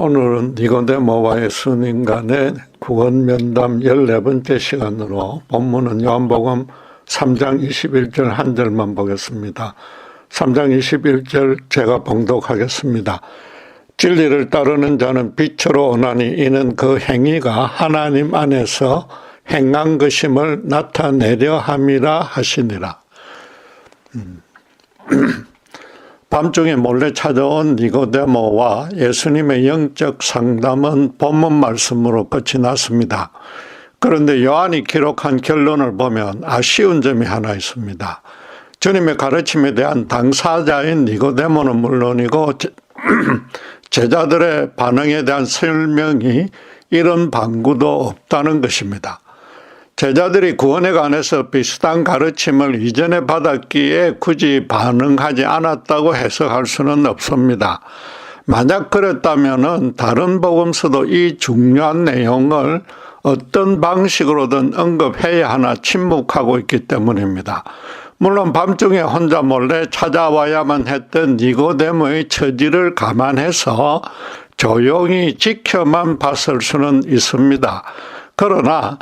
오늘은 니고데모와 예수님 간의 구원면담 14번째 시간으로 본문은 요한복음 3장 21절 한 절만 보겠습니다. 3장 21절 제가 봉독하겠습니다. 진리를 따르는 자는 빛으로 오나니 이는 그 행위가 하나님 안에서 행한 것임을 나타내려 함이라 하시니라. 밤중에 몰래 찾아온 니고데모와 예수님의 영적 상담은 본문 말씀으로 끝이 났습니다. 그런데 요한이 기록한 결론을 보면 아쉬운 점이 하나 있습니다. 주님의 가르침에 대한 당사자인 니고데모는 물론이고 제자들의 반응에 대한 설명이 이런 방구도 없다는 것입니다. 제자들이 구원에 관해서 비슷한 가르침을 이전에 받았기에 굳이 반응하지 않았다고 해석할 수는 없습니다. 만약 그랬다면 다른 복음서도 이 중요한 내용을 어떤 방식으로든 언급해야 하나 침묵하고 있기 때문입니다. 물론 밤중에 혼자 몰래 찾아와야만 했던 니고데모의 처지를 감안해서 조용히 지켜만 봤을 수는 있습니다. 그러나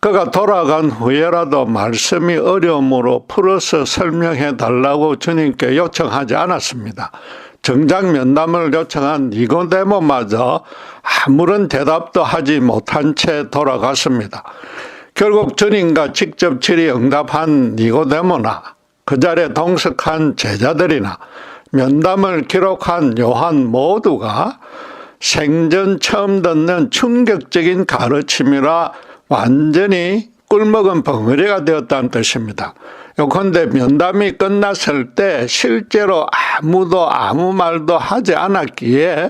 그가 돌아간 후에라도 말씀이 어려움으로 풀어서 설명해 달라고 주님께 요청하지 않았습니다. 정작 면담을 요청한 니고데모마저 아무런 대답도 하지 못한 채 돌아갔습니다. 결국 주님과 직접 질의응답한 니고데모나 그 자리에 동석한 제자들이나 면담을 기록한 요한 모두가 생전 처음 듣는 충격적인 가르침이라 완전히 꿀먹은 벙어리가 되었다는 뜻입니다. 요컨대 면담이 끝났을 때 실제로 아무도 아무 말도 하지 않았기에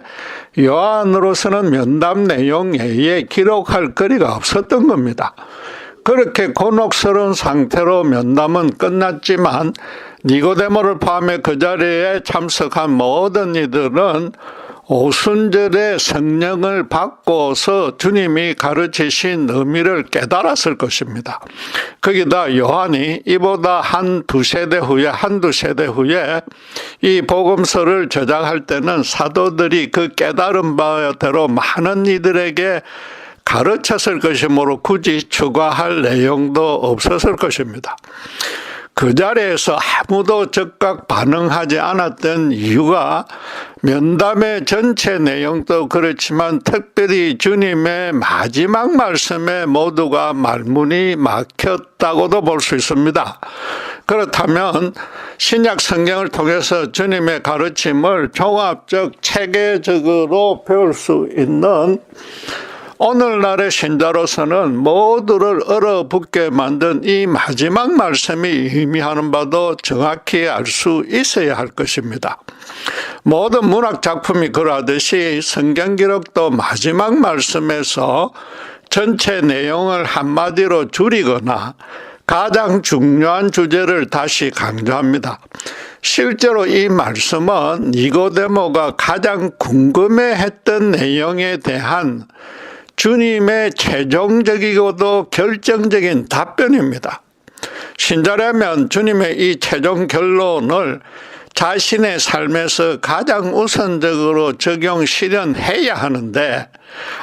요한으로서는 면담 내용 외에 기록할 거리가 없었던 겁니다. 그렇게 곤혹스러운 상태로 면담은 끝났지만 니고데모를 포함해 그 자리에 참석한 모든 이들은 오순절에 성령을 받고서 주님이 가르치신 의미를 깨달았을 것입니다. 거기다 요한이 이보다 한두 세대 후에 이 복음서를 저작할 때는 사도들이 그 깨달은 바대로 많은 이들에게 가르쳤을 것이므로 굳이 추가할 내용도 없었을 것입니다. 그 자리에서 아무도 즉각 반응하지 않았던 이유가 면담의 전체 내용도 그렇지만 특별히 주님의 마지막 말씀에 모두가 말문이 막혔다고도 볼 수 있습니다. 그렇다면 신약 성경을 통해서 주님의 가르침을 종합적 체계적으로 배울 수 있는 오늘날의 신자로서는 모두를 얼어붙게 만든 이 마지막 말씀이 의미하는 바도 정확히 알 수 있어야 할 것입니다. 모든 문학 작품이 그러하듯이 성경 기록도 마지막 말씀에서 전체 내용을 한마디로 줄이거나 가장 중요한 주제를 다시 강조합니다. 실제로 이 말씀은 니고데모가 가장 궁금해했던 내용에 대한 주님의 최종적이고도 결정적인 답변입니다. 신자라면 주님의 이 최종 결론을 자신의 삶에서 가장 우선적으로 적용 실현해야 하는데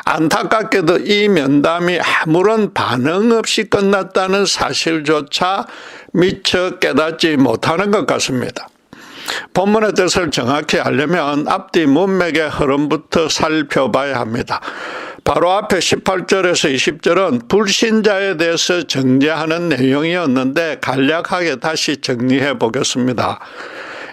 안타깝게도 이 면담이 아무런 반응 없이 끝났다는 사실조차 미처 깨닫지 못하는 것 같습니다. 본문의 뜻을 정확히 알려면 앞뒤 문맥의 흐름부터 살펴봐야 합니다. 바로 앞에 18절에서 20절은 불신자에 대해서 정죄하는 내용이었는데 간략하게 다시 정리해 보겠습니다.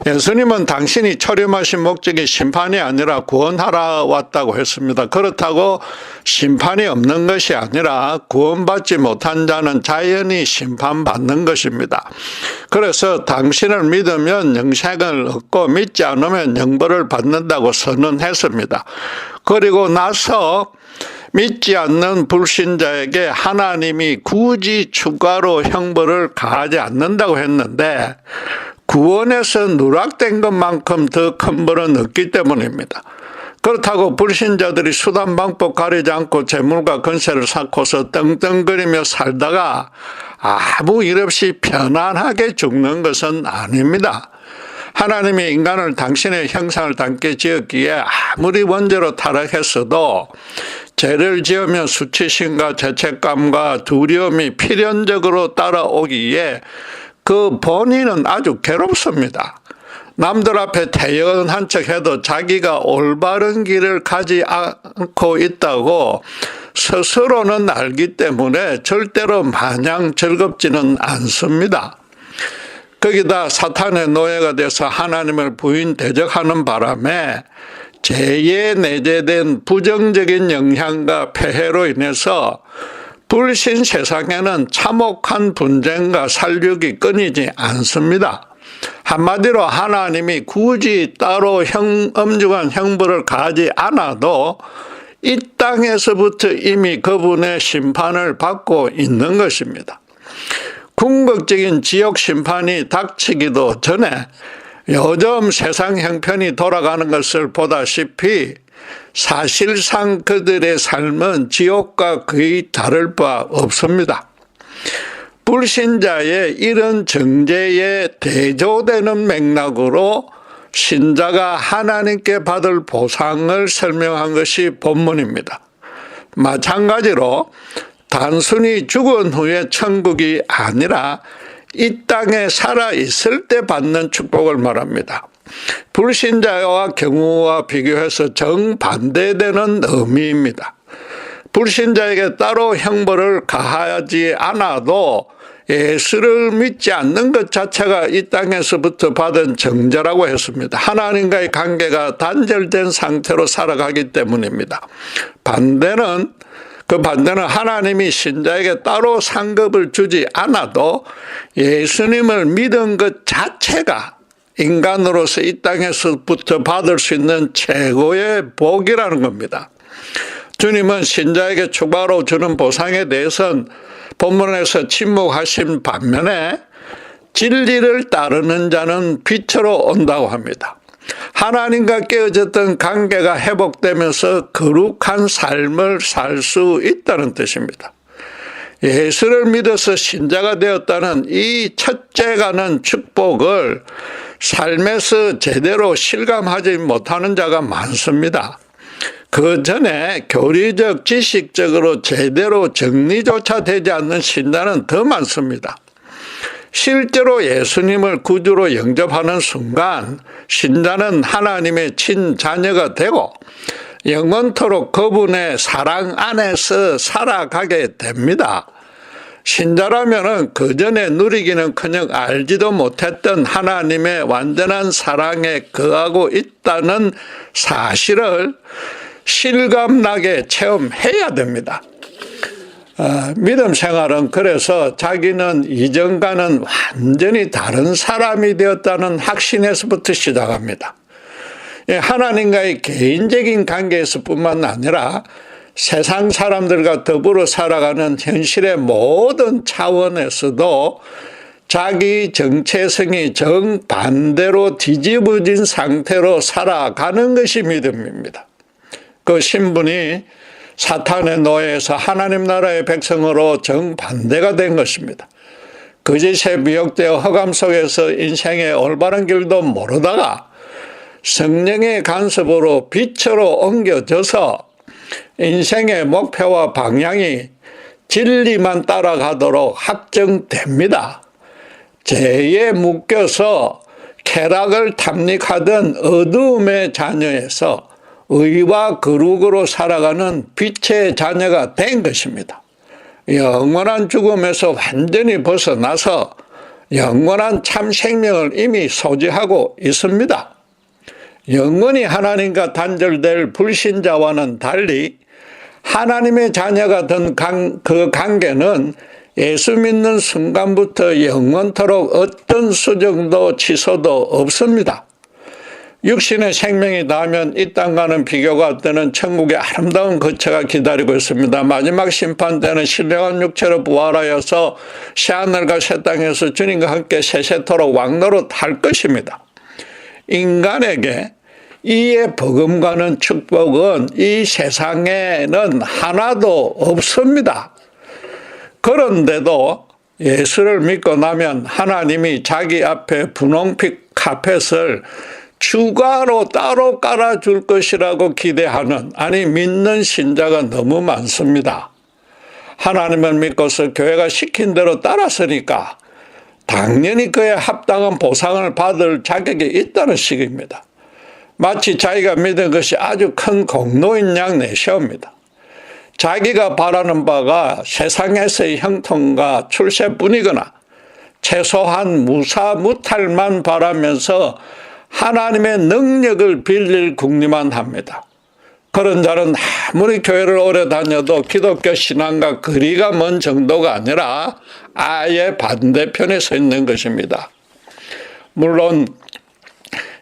예수님은 당신이 초림하신 목적이 심판이 아니라 구원하러 왔다고 했습니다. 그렇다고 심판이 없는 것이 아니라 구원받지 못한 자는 자연히 심판받는 것입니다. 그래서 당신을 믿으면 영생을 얻고 믿지 않으면 형벌을 받는다고 선언했습니다. 그리고 나서 믿지 않는 불신자에게 하나님이 굳이 추가로 형벌을 가하지 않는다고 했는데 구원에서 누락된 것만큼 더 큰 벌은 없기 때문입니다. 그렇다고 불신자들이 수단 방법 가리지 않고 재물과 권세를 쌓고서 떵떵거리며 살다가 아무 일 없이 편안하게 죽는 것은 아닙니다. 하나님이 인간을 당신의 형상을 담게 지었기에 아무리 원죄로 타락했어도 죄를 지으면 수치심과 죄책감과 두려움이 필연적으로 따라오기에 그 본인은 아주 괴롭습니다. 남들 앞에 태연한 척해도 자기가 올바른 길을 가지 않고 있다고 스스로는 알기 때문에 절대로 마냥 즐겁지는 않습니다. 거기다 사탄의 노예가 돼서 하나님을 부인 대적하는 바람에 죄에 내재된 부정적인 영향과 폐해로 인해서 불신 세상에는 참혹한 분쟁과 살육이 끊이지 않습니다. 한마디로 하나님이 굳이 따로 엄중한 형벌을 가하지 않아도 이 땅에서부터 이미 그분의 심판을 받고 있는 것입니다. 궁극적인 지옥 심판이 닥치기도 전에 요즘 세상 형편이 돌아가는 것을 보다시피 사실상 그들의 삶은 지옥과 거의 다를 바 없습니다. 불신자의 이런 정죄에 대조되는 맥락으로 신자가 하나님께 받을 보상을 설명한 것이 본문입니다. 마찬가지로 단순히 죽은 후에 천국이 아니라 이 땅에 살아있을 때 받는 축복을 말합니다. 불신자와 경우와 비교해서 정반대되는 의미입니다. 불신자에게 따로 형벌을 가하지 않아도 예수를 믿지 않는 것 자체가 이 땅에서부터 받은 정죄라고 했습니다. 하나님과의 관계가 단절된 상태로 살아가기 때문입니다. 그 반대는 하나님이 신자에게 따로 상급을 주지 않아도 예수님을 믿은 것 자체가 인간으로서 이 땅에서부터 받을 수 있는 최고의 복이라는 겁니다. 주님은 신자에게 추가로 주는 보상에 대해서는 본문에서 침묵하신 반면에 진리를 따르는 자는 빛으로 온다고 합니다. 하나님과 깨어졌던 관계가 회복되면서 거룩한 삶을 살 수 있다는 뜻입니다. 예수를 믿어서 신자가 되었다는 이 첫째가는 축복을 삶에서 제대로 실감하지 못하는 자가 많습니다. 그 전에 교리적, 지식적으로 제대로 정리조차 되지 않는 신자는 더 많습니다. 실제로 예수님을 구주로 영접하는 순간 신자는 하나님의 친자녀가 되고 영원토록 그분의 사랑 안에서 살아가게 됩니다. 신자라면은 그 전에 누리기는커녕 알지도 못했던 하나님의 완전한 사랑에 거하고 있다는 사실을 실감나게 체험해야 됩니다. 믿음 생활은 그래서 자기는 이전과는 완전히 다른 사람이 되었다는 확신에서부터 시작합니다. 하나님과의 개인적인 관계에서뿐만 아니라 세상 사람들과 더불어 살아가는 현실의 모든 차원에서도 자기 정체성이 정반대로 뒤집어진 상태로 살아가는 것이 믿음입니다. 그 신분이 사탄의 노예에서 하나님 나라의 백성으로 정반대가 된 것입니다. 거짓에 미혹되어 허감 속에서 인생의 올바른 길도 모르다가 성령의 간섭으로 빛으로 옮겨져서 인생의 목표와 방향이 진리만 따라가도록 확정됩니다. 죄에 묶여서 쾌락을 탐닉하던 어두움의 자녀에서 의와 거룩으로 살아가는 빛의 자녀가 된 것입니다. 영원한 죽음에서 완전히 벗어나서 영원한 참 생명을 이미 소지하고 있습니다. 영원히 하나님과 단절될 불신자와는 달리 하나님의 자녀가 된 그 관계는 예수 믿는 순간부터 영원토록 어떤 수정도 취소도 없습니다. 육신의 생명이 닿으면 이 땅과는 비교가 안 되는 천국의 아름다운 거처가 기다리고 있습니다. 마지막 심판 때는 신령한 육체로 부활하여서 새하늘과 새 땅에서 주님과 함께 세세토록 왕노릇 할 것입니다. 인간에게 이에 버금가는 축복은 이 세상에는 하나도 없습니다. 그런데도 예수를 믿고 나면 하나님이 자기 앞에 분홍빛 카펫을 추가로 따로 깔아줄 것이라고 기대하는, 아니 믿는 신자가 너무 많습니다. 하나님을 믿고서 교회가 시킨 대로 따랐으니까 당연히 그에 합당한 보상을 받을 자격이 있다는 식입니다. 마치 자기가 믿은 것이 아주 큰 공로인 양 내세웁니다. 자기가 바라는 바가 세상에서의 형통과 출세뿐이거나 최소한 무사무탈만 바라면서 하나님의 능력을 빌릴 궁리만 합니다. 그런 자는 아무리 교회를 오래 다녀도 기독교 신앙과 거리가 먼 정도가 아니라 아예 반대편에 서 있는 것입니다. 물론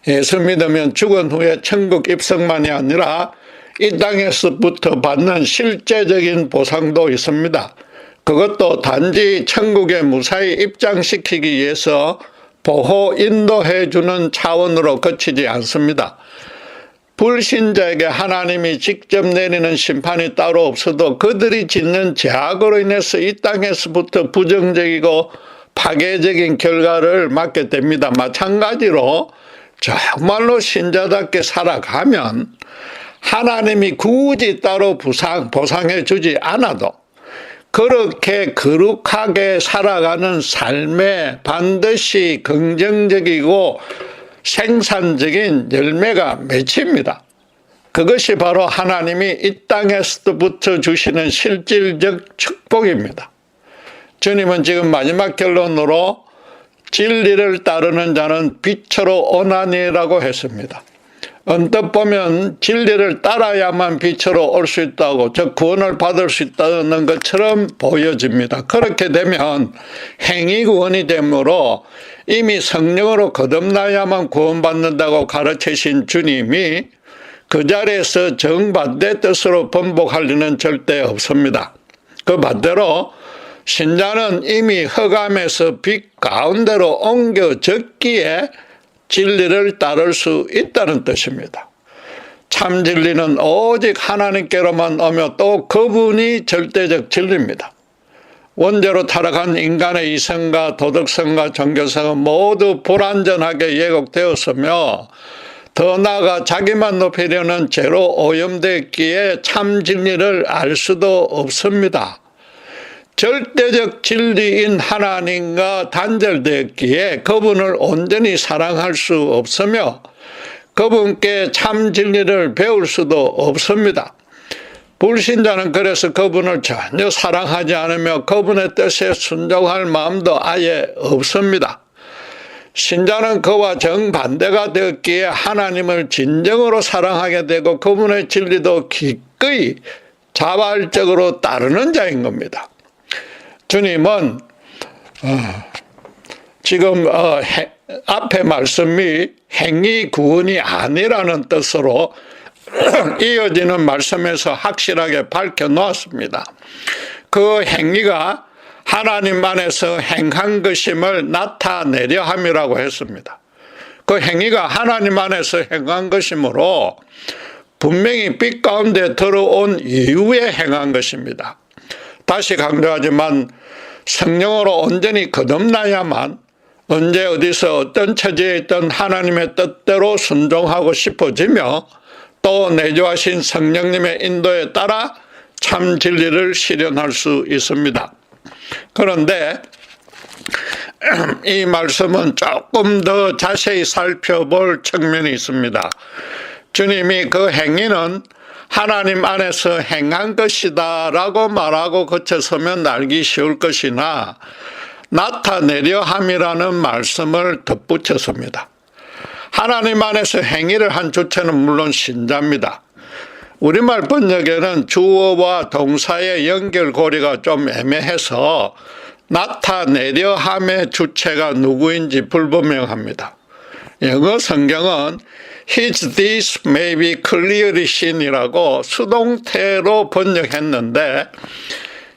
예수 믿으면 죽은 후에 천국 입성만이 아니라 이 땅에서부터 받는 실제적인 보상도 있습니다. 그것도 단지 천국에 무사히 입장시키기 위해서 보호 인도해 주는 차원으로 그치지 않습니다. 불신자에게 하나님이 직접 내리는 심판이 따로 없어도 그들이 짓는 죄악으로 인해서 이 땅에서부터 부정적이고 파괴적인 결과를 맞게 됩니다. 마찬가지로 정말로 신자답게 살아가면 하나님이 굳이 따로 보상해 주지 않아도 그렇게 거룩하게 살아가는 삶에 반드시 긍정적이고 생산적인 열매가 맺힙니다. 그것이 바로 하나님이 이 땅에서부터 주시는 실질적 축복입니다. 주님은 지금 마지막 결론으로 진리를 따르는 자는 빛으로 오나니라고 했습니다. 언뜻 보면 진리를 따라야만 빛으로 올 수 있다고, 즉 구원을 받을 수 있다는 것처럼 보여집니다. 그렇게 되면 행위 구원이 되므로 이미 성령으로 거듭나야만 구원받는다고 가르치신 주님이 그 자리에서 정반대 뜻으로 번복할 리는 절대 없습니다. 그 반대로 신자는 이미 흑암에서 빛 가운데로 옮겨졌기에 진리를 따를 수 있다는 뜻입니다. 참 진리는 오직 하나님께로만 오며 또 그분이 절대적 진리입니다. 원죄로 타락한 인간의 이성과 도덕성과 종교성은 모두 불완전하게 왜곡되었으며 더 나아가 자기만 높이려는 죄로 오염되었기에 참 진리를 알 수도 없습니다. 절대적 진리인 하나님과 단절되었기에 그분을 온전히 사랑할 수 없으며 그분께 참 진리를 배울 수도 없습니다. 불신자는 그래서 그분을 전혀 사랑하지 않으며 그분의 뜻에 순종할 마음도 아예 없습니다. 신자는 그와 정반대가 되었기에 하나님을 진정으로 사랑하게 되고 그분의 진리도 기꺼이 자발적으로 따르는 자인 겁니다. 주님은 지금 앞에 말씀이 행위 구원이 아니라는 뜻으로 이어지는 말씀에서 확실하게 밝혀놓았습니다. 그 행위가 하나님 안에서 행한 것임을 나타내려 함이라고 했습니다. 그 행위가 하나님 안에서 행한 것이므로 분명히 빛 가운데 들어온 이후에 행한 것입니다. 다시 강조하지만 성령으로 온전히 거듭나야만 언제 어디서 어떤 처지에 있던 하나님의 뜻대로 순종하고 싶어지며 또 내주하신 성령님의 인도에 따라 참 진리를 실현할 수 있습니다. 그런데 이 말씀은 조금 더 자세히 살펴볼 측면이 있습니다. 주님이 그 행위는 하나님 안에서 행한 것이다 라고 말하고 거쳐서면 알기 쉬울 것이나 나타내려 함이라는 말씀을 덧붙였습니다. 하나님 안에서 행위를 한 주체는 물론 신자입니다. 우리말 번역에는 주어와 동사의 연결고리가 좀 애매해서 나타내려 함의 주체가 누구인지 불분명합니다. 영어 성경은 His deeds may be clearly seen이라고 수동태로 번역했는데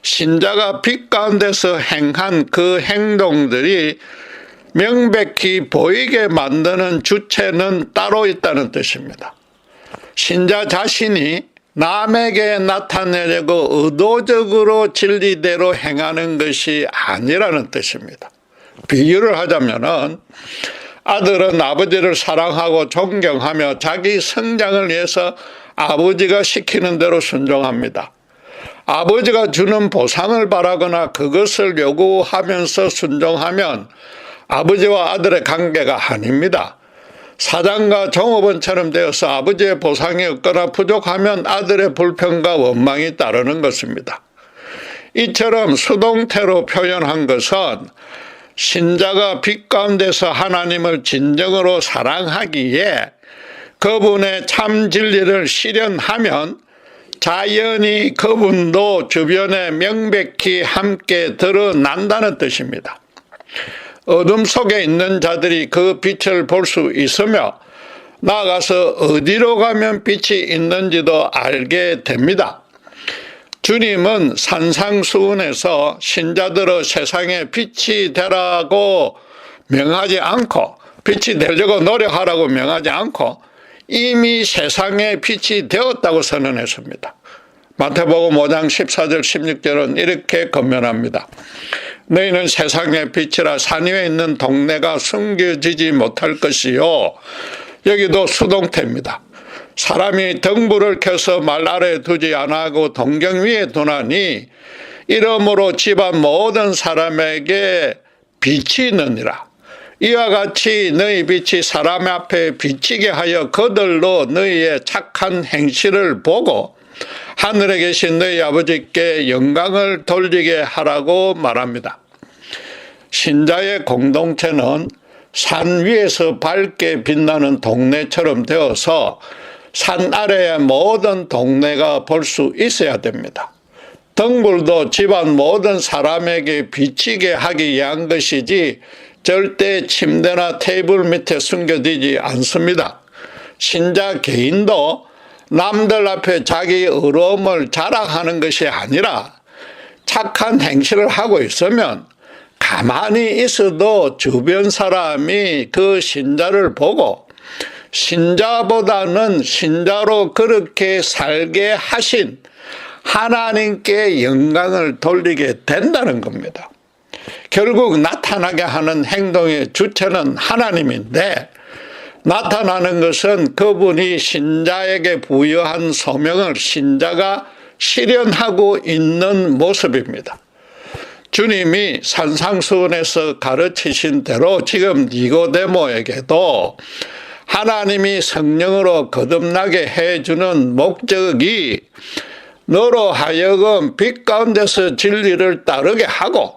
신자가 빛 가운데서 행한 그 행동들이 명백히 보이게 만드는 주체는 따로 있다는 뜻입니다. 신자 자신이 남에게 나타내려고 의도적으로 진리대로 행하는 것이 아니라는 뜻입니다. 비유를 하자면은 아들은 아버지를 사랑하고 존경하며 자기 성장을 위해서 아버지가 시키는 대로 순종합니다. 아버지가 주는 보상을 바라거나 그것을 요구하면서 순종하면 아버지와 아들의 관계가 아닙니다. 사장과 종업원처럼 되어서 아버지의 보상이 없거나 부족하면 아들의 불평과 원망이 따르는 것입니다. 이처럼 수동태로 표현한 것은 신자가 빛 가운데서 하나님을 진정으로 사랑하기에 그분의 참 진리를 실현하면 자연히 그분도 주변에 명백히 함께 드러난다는 뜻입니다. 어둠 속에 있는 자들이 그 빛을 볼 수 있으며 나아가서 어디로 가면 빛이 있는지도 알게 됩니다. 주님은 산상수훈에서 신자들의 세상에 빛이 되라고 명하지 않고 빛이 되려고 노력하라고 명하지 않고 이미 세상에 빛이 되었다고 선언했습니다. 마태복음 5장 14절 16절은 이렇게 권면합니다. 너희는 세상의 빛이라 산 위에 있는 동네가 숨겨지지 못할 것이요. 여기도 수동태입니다. 사람이 등불을 켜서 말 아래에 두지 아니하고 동경 위에 두나니 이러므로 집안 모든 사람에게 빛이 있느니라. 이와 같이 너희 빛이 사람 앞에 비치게 하여 그들로 너희의 착한 행실을 보고 하늘에 계신 너희 아버지께 영광을 돌리게 하라고 말합니다. 신자의 공동체는 산 위에서 밝게 빛나는 동네처럼 되어서 산 아래의 모든 동네가 볼 수 있어야 됩니다. 등불도 집안 모든 사람에게 비치게 하기 위한 것이지 절대 침대나 테이블 밑에 숨겨지지 않습니다. 신자 개인도 남들 앞에 자기 의로움을 자랑하는 것이 아니라 착한 행실을 하고 있으면 가만히 있어도 주변 사람이 그 신자를 보고 신자보다는 신자로 그렇게 살게 하신 하나님께 영광을 돌리게 된다는 겁니다. 결국 나타나게 하는 행동의 주체는 하나님인데 나타나는 것은 그분이 신자에게 부여한 소명을 신자가 실현하고 있는 모습입니다. 주님이 산상수훈에서 가르치신 대로 지금 니고데모에게도 하나님이 성령으로 거듭나게 해주는 목적이 너로 하여금 빛 가운데서 진리를 따르게 하고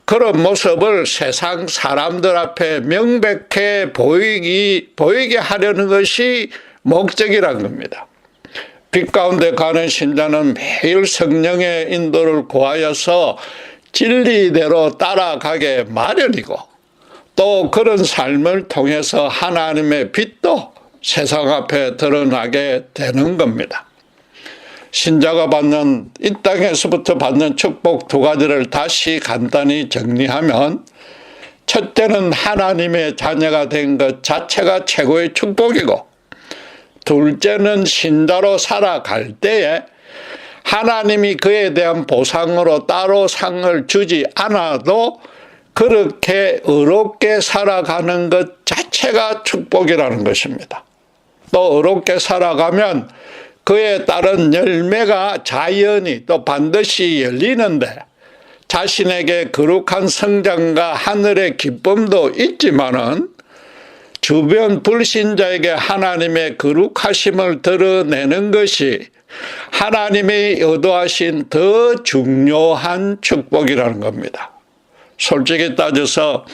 그런 모습을 세상 사람들 앞에 명백해 보이게 하려는 것이 목적이란 겁니다. 빛 가운데 가는 신자는 매일 성령의 인도를 구하여서 진리대로 따라가게 마련이고 또 그런 삶을 통해서 하나님의 빛도 세상 앞에 드러나게 되는 겁니다. 신자가 받는 이 땅에서부터 받는 축복 두 가지를 다시 간단히 정리하면 첫째는 하나님의 자녀가 된 것 자체가 최고의 축복이고 둘째는 신자로 살아갈 때에 하나님이 그에 대한 보상으로 따로 상을 주지 않아도 그렇게 의롭게 살아가는 것 자체가 축복이라는 것입니다. 또 의롭게 살아가면 그에 따른 열매가 자연히 또 반드시 열리는데 자신에게 거룩한 성장과 하늘의 기쁨도 있지만은 주변 불신자에게 하나님의 거룩하심을 드러내는 것이 하나님이 의도하신 더 중요한 축복이라는 겁니다. 솔직히 따져서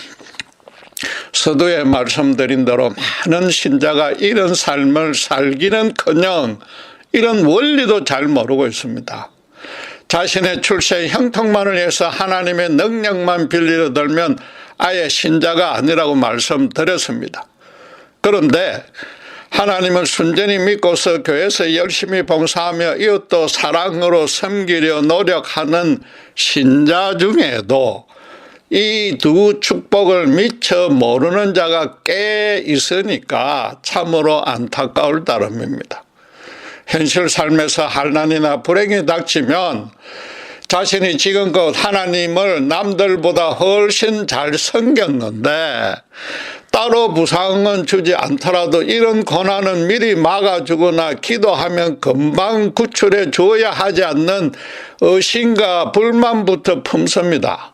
서두에 말씀드린 대로 많은 신자가 이런 삶을 살기는커녕 이런 원리도 잘 모르고 있습니다. 자신의 출세의 형통만을 위해서 하나님의 능력만 빌리러 들면 아예 신자가 아니라고 말씀드렸습니다. 그런데 하나님을 순전히 믿고서 교회에서 열심히 봉사하며 이웃도 사랑으로 섬기려 노력하는 신자 중에도 이 두 축복을 미처 모르는 자가 꽤 있으니까 참으로 안타까울 따름입니다. 현실 삶에서 환난이나 불행이 닥치면 자신이 지금껏 하나님을 남들보다 훨씬 잘 섬겼는데 따로 부상은 주지 않더라도 이런 고난은 미리 막아주거나 기도하면 금방 구출해 줘야 하지 않는 의심과 불만부터 품습니다.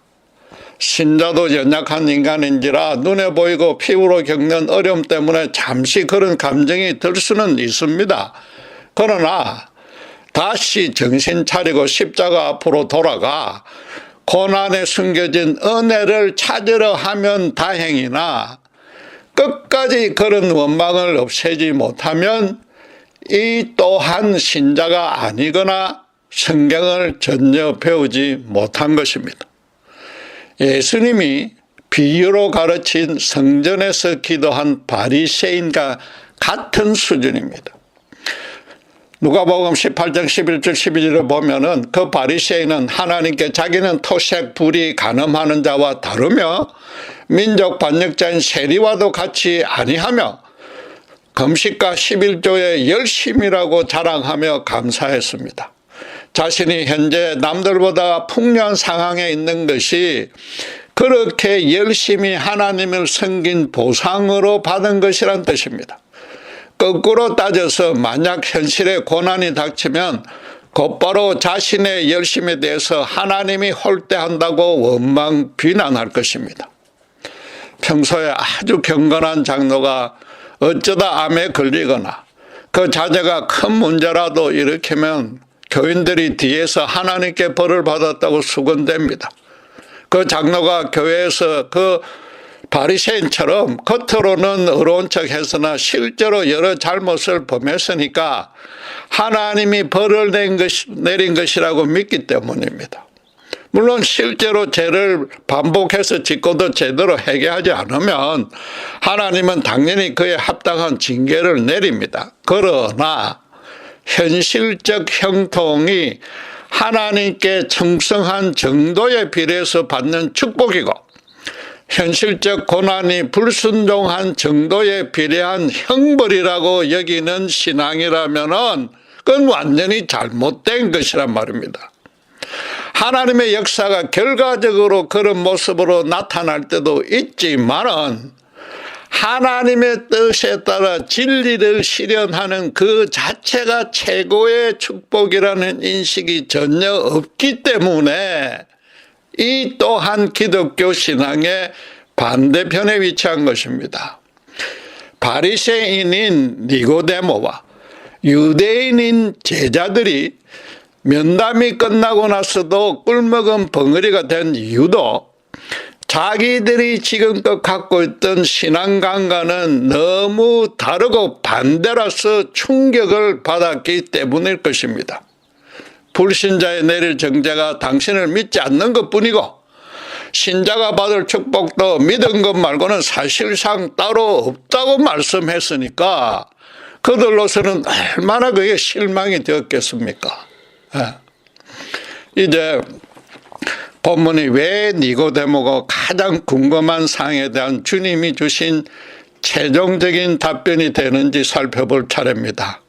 신자도 연약한 인간인지라 눈에 보이고 피부로 겪는 어려움 때문에 잠시 그런 감정이 들 수는 있습니다. 그러나 다시 정신 차리고 십자가 앞으로 돌아가 고난에 숨겨진 은혜를 찾으려 하면 다행이나 끝까지 그런 원망을 없애지 못하면 이 또한 신자가 아니거나 성경을 전혀 배우지 못한 것입니다. 예수님이 비유로 가르친 성전에서 기도한 바리새인과 같은 수준입니다. 누가복음 18장 11절 12절을 보면은 그 바리새인은 하나님께 자기는 토색 불의 간음하는 자와 다르며 민족 반역자인 세리와도 같이 아니하며 금식과 11조의 열심이라고 자랑하며 감사했습니다. 자신이 현재 남들보다 풍요한 상황에 있는 것이 그렇게 열심히 하나님을 섬긴 보상으로 받은 것이란 뜻입니다. 거꾸로 따져서 만약 현실에 고난이 닥치면 곧바로 자신의 열심에 대해서 하나님이 홀대한다고 원망 비난할 것입니다. 평소에 아주 경건한 장로가 어쩌다 암에 걸리거나 그 자제가 큰 문제라도 일으키면 교인들이 뒤에서 하나님께 벌을 받았다고 수군댑니다. 그 장로가 교회에서 그 바리새인처럼 겉으로는 의로운 척했으나 실제로 여러 잘못을 범했으니까 하나님이 벌을 내린 것이라고 믿기 때문입니다. 물론 실제로 죄를 반복해서 짓고도 제대로 회개하지 않으면 하나님은 당연히 그에 합당한 징계를 내립니다. 그러나 현실적 형통이 하나님께 충성한 정도에 비례해서 받는 축복이고 현실적 고난이 불순종한 정도에 비례한 형벌이라고 여기는 신앙이라면은 그건 완전히 잘못된 것이란 말입니다. 하나님의 역사가 결과적으로 그런 모습으로 나타날 때도 있지만은 하나님의 뜻에 따라 진리를 실현하는 그 자체가 최고의 축복이라는 인식이 전혀 없기 때문에 이 또한 기독교 신앙의 반대편에 위치한 것입니다. 바리새인인 니고데모와 유대인인 제자들이 면담이 끝나고 나서도 꿀먹은 벙어리가 된 이유도 자기들이 지금껏 갖고 있던 신앙관과는 너무 다르고 반대라서 충격을 받았기 때문일 것입니다. 불신자에 내릴 정죄가 당신을 믿지 않는 것뿐이고 신자가 받을 축복도 믿은 것 말고는 사실상 따로 없다고 말씀했으니까 그들로서는 얼마나 그게 실망이 되었겠습니까? 이제 본문이 왜 니고데모가 가장 궁금한 사항에 대한 주님이 주신 최종적인 답변이 되는지 살펴볼 차례입니다.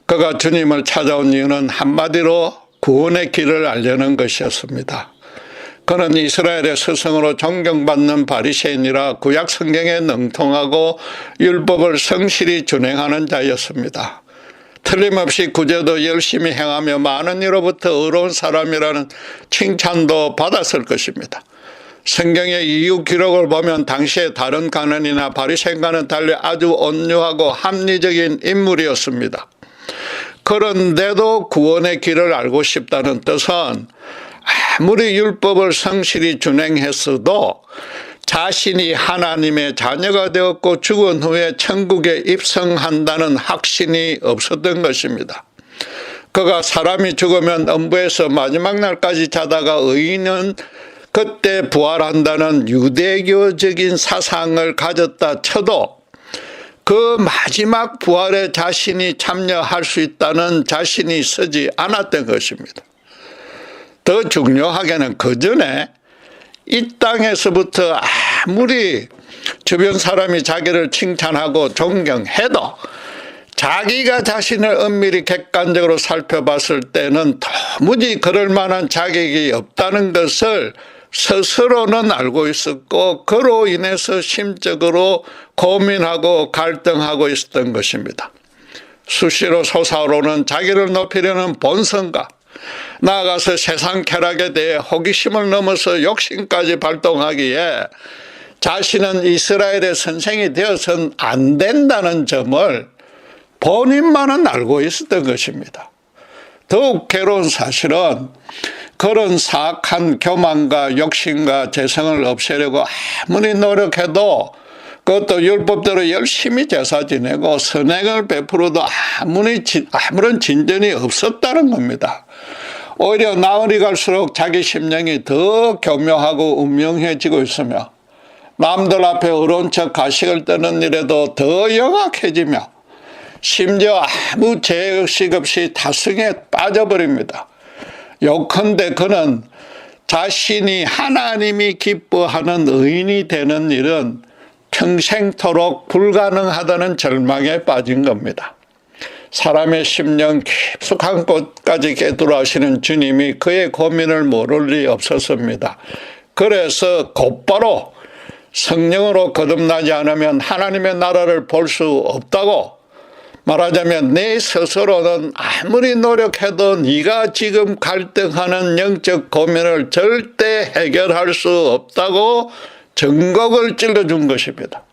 그가 주님을 찾아온 이유는 한마디로 구원의 길을 알려는 것이었습니다. 그는 이스라엘의 스승으로 존경받는 바리새인이라 구약 성경에 능통하고 율법을 성실히 준행하는 자였습니다. 틀림없이 구제도 열심히 행하며 많은 이로부터 의로운 사람이라는 칭찬도 받았을 것입니다. 성경의 이유 기록을 보면 당시의 다른 가난이나 바리새인과는 달리 아주 온유하고 합리적인 인물이었습니다. 그런데도 구원의 길을 알고 싶다는 뜻은 아무리 율법을 성실히 준행했어도 자신이 하나님의 자녀가 되었고 죽은 후에 천국에 입성한다는 확신이 없었던 것입니다. 그가 사람이 죽으면 음부에서 마지막 날까지 자다가 의인은 그때 부활한다는 유대교적인 사상을 가졌다 쳐도 그 마지막 부활에 자신이 참여할 수 있다는 자신이 서지 않았던 것입니다. 더 중요하게는 그 전에 이 땅에서부터 아무리 주변 사람이 자기를 칭찬하고 존경해도 자기가 자신을 엄밀히 객관적으로 살펴봤을 때는 도무지 그럴 만한 자격이 없다는 것을 스스로는 알고 있었고 그로 인해서 심적으로 고민하고 갈등하고 있었던 것입니다. 수시로 솟아오르는 자기를 높이려는 본성과 나아가서 세상 쾌락에 대해 호기심을 넘어서 욕심까지 발동하기에 자신은 이스라엘의 선생이 되어서는 안 된다는 점을 본인만은 알고 있었던 것입니다. 더욱 괴로운 사실은 그런 사악한 교만과 욕심과 재성을 없애려고 아무리 노력해도 그것도 율법대로 열심히 제사 지내고 선행을 베풀어도 아무런 진전이 없었다는 겁니다. 오히려 나흘이 갈수록 자기 심령이 더 교묘하고 운명해지고 있으며 남들 앞에 어려운 척 가식을 떠는 일에도 더 영악해지며 심지어 아무 죄의식 없이 탓승에 빠져버립니다. 요컨대 그는 자신이 하나님이 기뻐하는 의인이 되는 일은 평생토록 불가능하다는 절망에 빠진 겁니다. 사람의 심령 깊숙한 곳까지 깨달으시는 주님이 그의 고민을 모를 리 없었습니다. 그래서 곧바로 성령으로 거듭나지 않으면 하나님의 나라를 볼 수 없다고, 말하자면 내 스스로는 아무리 노력해도 네가 지금 갈등하는 영적 고민을 절대 해결할 수 없다고 전곡을 찔러준 것입니다.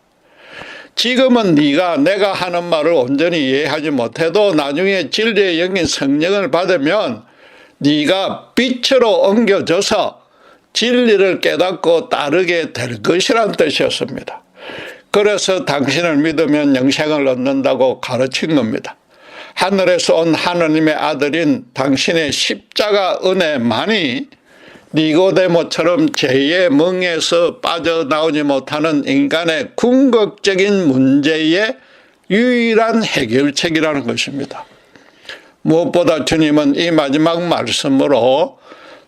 지금은 내가 하는 말을 온전히 이해하지 못해도 나중에 진리의 영인 성령을 받으면 네가 빛으로 옮겨져서 진리를 깨닫고 따르게 될 것이란 뜻이었습니다. 그래서 당신을 믿으면 영생을 얻는다고 가르친 겁니다. 하늘에서 온 하나님의 아들인 당신의 십자가 은혜만이 니고데모처럼 죄의 멍에서 빠져나오지 못하는 인간의 궁극적인 문제의 유일한 해결책이라는 것입니다. 무엇보다 주님은 이 마지막 말씀으로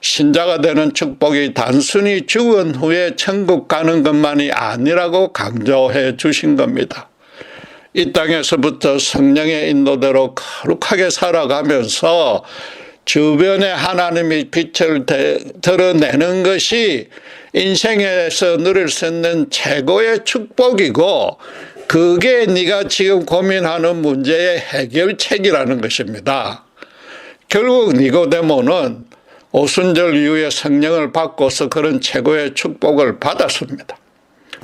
신자가 되는 축복이 단순히 죽은 후에 천국 가는 것만이 아니라고 강조해 주신 겁니다. 이 땅에서부터 성령의 인도대로 거룩하게 살아가면서 주변에 하나님이 빛을 드러내는 것이 인생에서 누릴 수 있는 최고의 축복이고, 그게 네가 지금 고민하는 문제의 해결책이라는 것입니다. 결국 니고데모는 오순절 이후에 성령을 받고서 그런 최고의 축복을 받았습니다.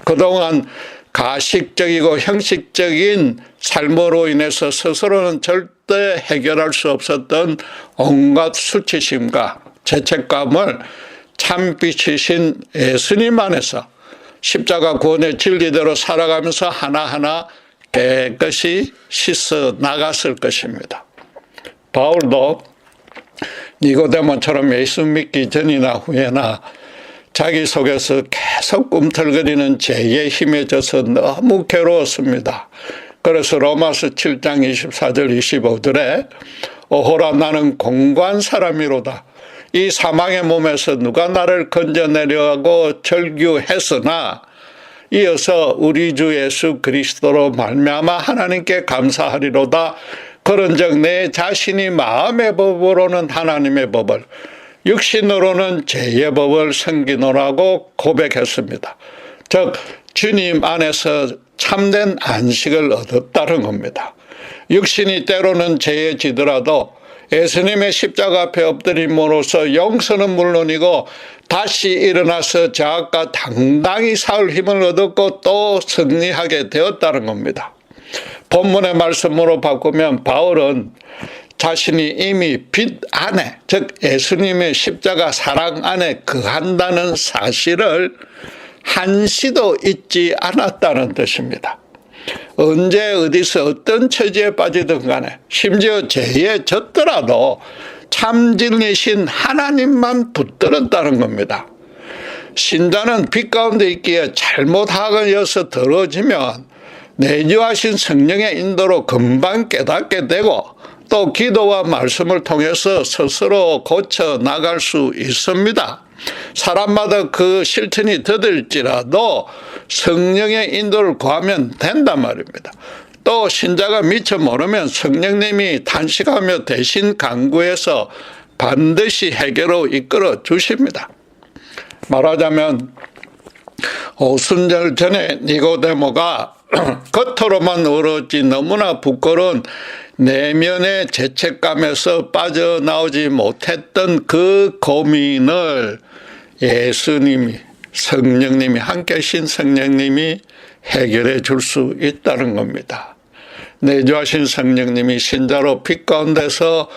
그동안 가식적이고 형식적인 삶으로 인해서 스스로는 절대 해결할 수 없었던 온갖 수치심과 죄책감을 참빛이신 예수님 안에서 십자가 구원의 진리대로 살아가면서 하나하나 깨끗이 씻어 나갔을 것입니다. 바울도 니고데모처럼 예수 믿기 전이나 후에나 자기 속에서 계속 꿈틀거리는 죄의 힘에 져서 너무 괴로웠습니다. 그래서 로마서 7장 24절 25절에 오호라 나는 공고한 사람이로다. 이 사망의 몸에서 누가 나를 건져내려고 절규했으나 이어서 우리 주 예수 그리스도로 말미암아 하나님께 감사하리로다. 그런즉 내 자신이 마음의 법으로는 하나님의 법을, 육신으로는 죄의 법을 섬기노라고 고백했습니다. 즉 주님 안에서 참된 안식을 얻었다는 겁니다. 육신이 때로는 죄해지더라도 예수님의 십자가 앞에 엎드림으로써 용서는 물론이고 다시 일어나서 자아가 당당히 살 힘을 얻었고 또 승리하게 되었다는 겁니다. 본문의 말씀으로 바꾸면 바울은 자신이 이미 빛 안에, 즉 예수님의 십자가 사랑 안에 거한다는 사실을 한시도 잊지 않았다는 뜻입니다. 언제 어디서 어떤 처지에 빠지든 간에 심지어 죄에 졌더라도 참 진리신 하나님만 붙들었다는 겁니다. 신자는 빛 가운데 있기에 잘못하여서 더러워지면 내주하신 성령의 인도로 금방 깨닫게 되고 또 기도와 말씀을 통해서 스스로 고쳐 나갈 수 있습니다. 사람마다 그 실천이 더딜지라도 성령의 인도를 구하면 된단 말입니다. 또 신자가 미처 모르면 성령님이 탄식하며 대신 간구해서 반드시 해결로 이끌어 주십니다. 말하자면 오순절 전에 니고데모가 겉으로만 어렵지 너무나 부끄러운 내면의 죄책감에서 빠져나오지 못했던 그 고민을 예수님이, 성령님이, 함께 계신 성령님이 해결해 줄 수 있다는 겁니다. 내주하신 성령님이 신자로 빛 가운데서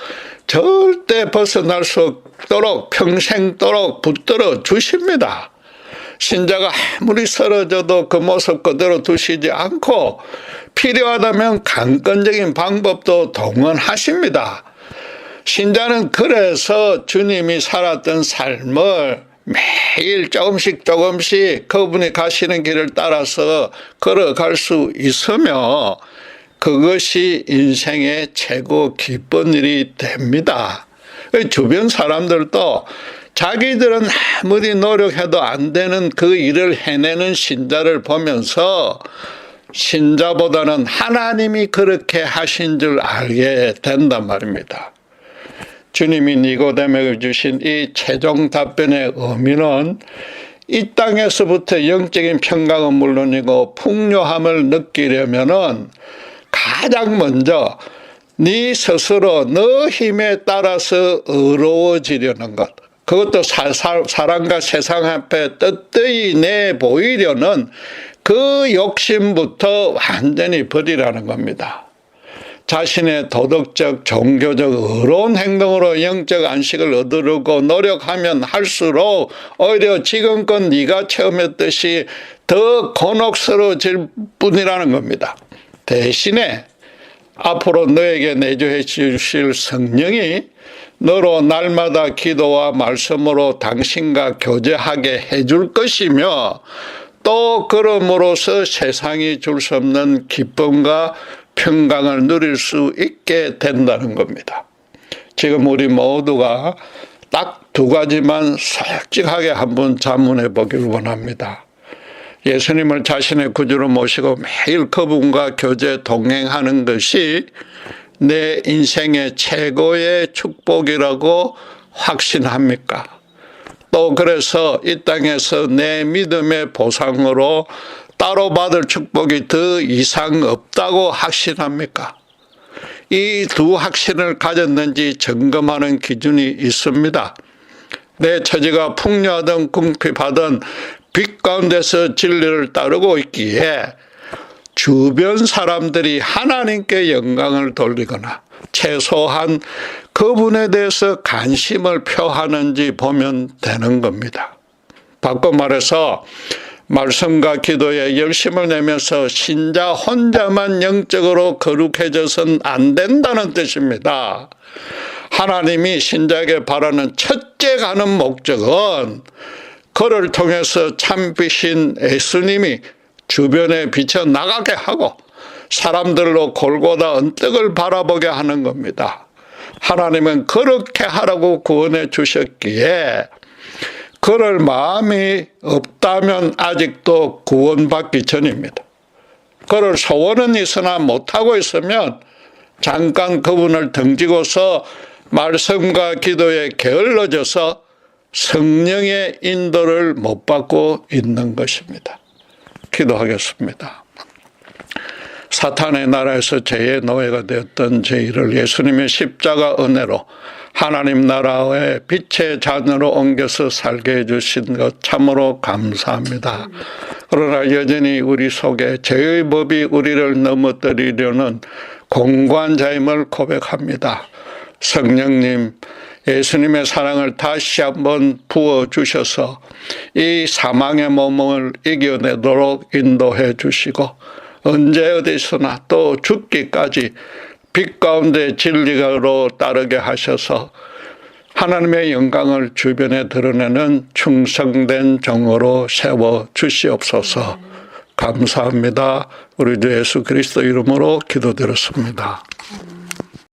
절대 벗어날 수 없도록 평생도록 붙들어 주십니다. 신자가 아무리 쓰러져도 그 모습 그대로 두시지 않고 필요하다면 강권적인 방법도 동원하십니다. 신자는 그래서 주님이 살았던 삶을 매일 조금씩 그분이 가시는 길을 따라서 걸어갈 수 있으며 그것이 인생의 최고 기쁜 일이 됩니다. 주변 사람들도 자기들은 아무리 노력해도 안 되는 그 일을 해내는 신자를 보면서 신자보다는 하나님이 그렇게 하신 줄 알게 된단 말입니다. 주님이 니고데모에게 주신 이 최종 답변의 의미는 이 땅에서부터 영적인 평강은 물론이고 풍요함을 느끼려면은 가장 먼저 네 스스로 너 힘에 따라서 의로워지려는 것, 그것도 사람과 세상 앞에 떳떳이 내보이려는 그 욕심부터 완전히 버리라는 겁니다. 자신의 도덕적, 종교적 의로운 행동으로 영적 안식을 얻으려고 노력하면 할수록 오히려 지금껏 네가 체험했듯이 더 곤혹스러워질 뿐이라는 겁니다. 대신에 앞으로 너에게 내주해 주실 성령이 너로 날마다 기도와 말씀으로 당신과 교제하게 해줄 것이며 또 그럼으로써 세상이 줄 수 없는 기쁨과 평강을 누릴 수 있게 된다는 겁니다. 지금 우리 모두가 딱 두 가지만 솔직하게 한번 자문해 보길 원합니다. 예수님을 자신의 구주로 모시고 매일 그분과 교제 동행하는 것이 내 인생의 최고의 축복이라고 확신합니까? 또 그래서 이 땅에서 내 믿음의 보상으로 따로 받을 축복이 더 이상 없다고 확신합니까? 이 두 확신을 가졌는지 점검하는 기준이 있습니다. 내 처지가 풍요하든 궁핍하든 빛 가운데서 진리를 따르고 있기에 주변 사람들이 하나님께 영광을 돌리거나 최소한 그분에 대해서 관심을 표하는지 보면 되는 겁니다. 바꿔 말해서 말씀과 기도에 열심을 내면서 신자 혼자만 영적으로 거룩해져서는 안 된다는 뜻입니다. 하나님이 신자에게 바라는 첫째 가는 목적은 그를 통해서 참빛인 예수님이 주변에 비쳐 나가게 하고 사람들로 골고다 언덕을 바라보게 하는 겁니다. 하나님은 그렇게 하라고 구원해 주셨기에 그럴 마음이 없다면 아직도 구원받기 전입니다. 그럴 소원은 있으나 못하고 있으면 잠깐 그분을 등지고서 말씀과 기도에 게을러져서 성령의 인도를 못 받고 있는 것입니다. 기도하겠습니다. 사탄의 나라에서 죄의 노예가 되었던 저희를 예수님의 십자가 은혜로 하나님 나라의 빛의 자녀로 옮겨서 살게 해주신 것 참으로 감사합니다. 그러나 여전히 우리 속에 죄의 법이 우리를 넘어뜨리려는 공고한 자임을 고백합니다. 성령님, 예수님의 사랑을 다시 한번 부어주셔서 이 사망의 몸을 이겨내도록 인도해 주시고 언제 어디서나 또 죽기까지 빛 가운데 진리로 따르게 하셔서 하나님의 영광을 주변에 드러내는 충성된 종으로 세워 주시옵소서. 감사합니다. 우리 주 예수 그리스도 이름으로 기도드렸습니다.